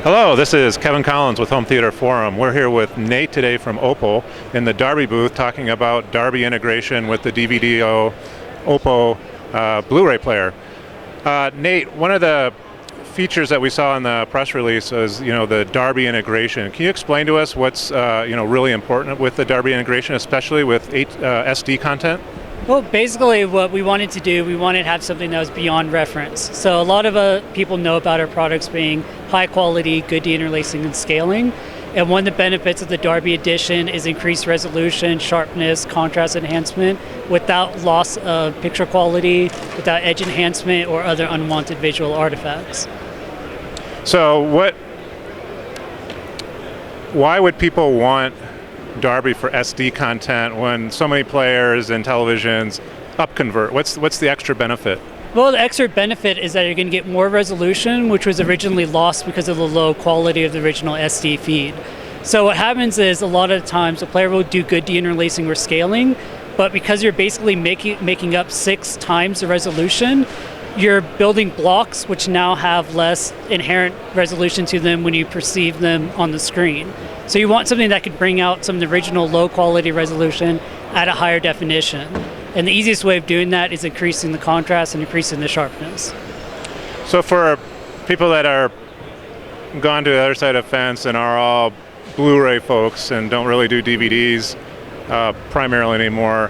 Hello, this is Kevin Collins with Home Theater Forum. We're here with Nate today from Oppo in the Darbee booth talking about Darbee integration with the DVD Oppo Blu-ray Player. Nate, one of the features that we saw in the press release is, the Darbee integration. Can you explain to us what's, really important with the Darbee integration, especially with SD content? Well, basically what we wanted to do, we wanted to have something that was beyond reference. So a lot of people know about our products being high quality, good deinterlacing and scaling. And one of the benefits of the Darbee edition is increased resolution, sharpness, contrast enhancement without loss of picture quality, without edge enhancement or other unwanted visual artifacts. So why would people want Darbee for SD content when so many players and televisions upconvert? What's the extra benefit? Well, the extra benefit is that you're going to get more resolution, which was originally lost because of the low quality of the original SD feed. So what happens is a lot of times the player will do good deinterlacing or scaling, but because you're basically making up 6 times the resolution, you're building blocks which now have less inherent resolution to them when you perceive them on the screen. So you want something that could bring out some of the original low quality resolution at a higher definition. And the easiest way of doing that is increasing the contrast and increasing the sharpness. So for people that are gone to the other side of the fence and are all Blu-ray folks and don't really do DVDs primarily anymore,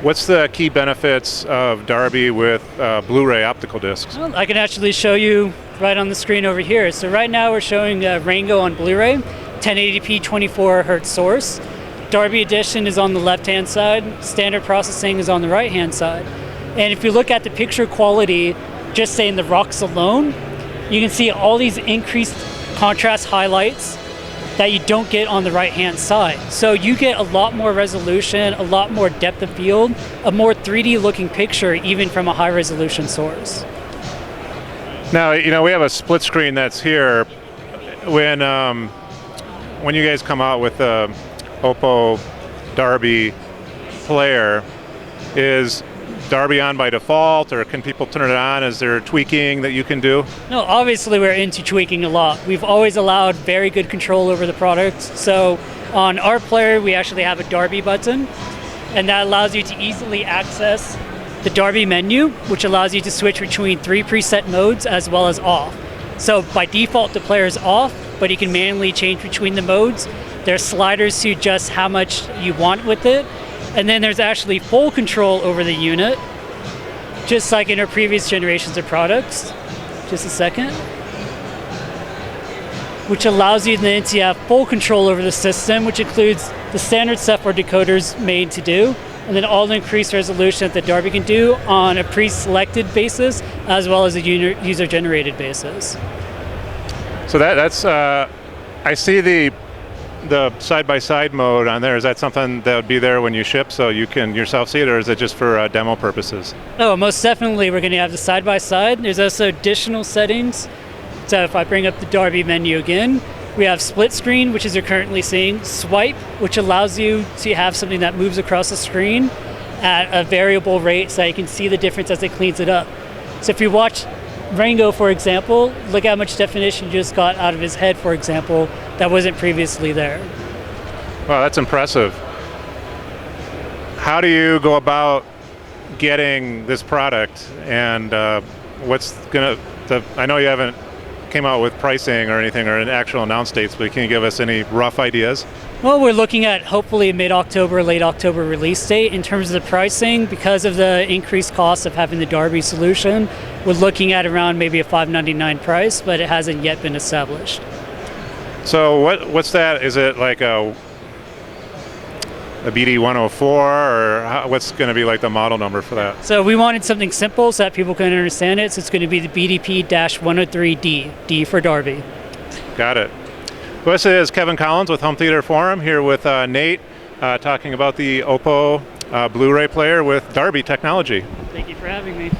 what's the key benefits of Darbee with Blu-ray optical discs? Well, I can actually show you right on the screen over here. So right now we're showing Rango on Blu-ray, 1080p 24Hz source. Darbee edition is on the left-hand side, standard processing is on the right-hand side. And if you look at the picture quality, just say in the rocks alone, you can see all these increased contrast highlights that you don't get on the right-hand side. So you get a lot more resolution, a lot more depth of field, a more 3D looking picture even from a high resolution source. Now, we have a split screen that's here. When you guys come out with the Oppo Darbee player, is Darbee on by default, or can people turn it on? Is there tweaking that you can do? No, obviously we're into tweaking a lot. We've always allowed very good control over the product. So on our player, we actually have a Darbee button, and that allows you to easily access the Darbee menu, which allows you to switch between 3 preset modes as well as off. So by default, the player is off, but you can manually change between the modes. There's sliders to adjust how much you want with it. And then there's actually full control over the unit, just like in our previous generations of products. Just a second. Which allows you then to have full control over the system, which includes the standard stuff our decoder's made to do, and then all the increased resolution that the Darbee can do on a pre-selected basis, as well as a user-generated basis. So that's, I see the side-by-side mode on there. Is that something that would be there when you ship so you can yourself see it, or is it just for demo purposes? Oh, most definitely we're going to have the side-by-side. There's also additional settings. So if I bring up the Darbee menu again, we have split screen, which is you're currently seeing, swipe, which allows you to have something that moves across the screen at a variable rate so you can see the difference as it cleans it up. So if you watch Rango, for example, look how much definition you just got out of his head, for example, that wasn't previously there. Wow, that's impressive. How do you go about getting this product, and I know you haven't came out with pricing or anything or an actual announce dates, but can you give us any rough ideas? Well, we're looking at hopefully a mid-October, late October release date. In terms of the pricing, because of the increased cost of having the Darbee solution, we're looking at around maybe a $599 price, but it hasn't yet been established. So what's that? Is it like a BD-104, or what's going to be like the model number for that? So we wanted something simple so that people can understand it, so it's going to be the BDP-103D, D for Darbee. Got it. Well, this is Kevin Collins with Home Theater Forum, here with Nate, talking about the Oppo Blu-ray player with Darbee technology. Thank you for having me.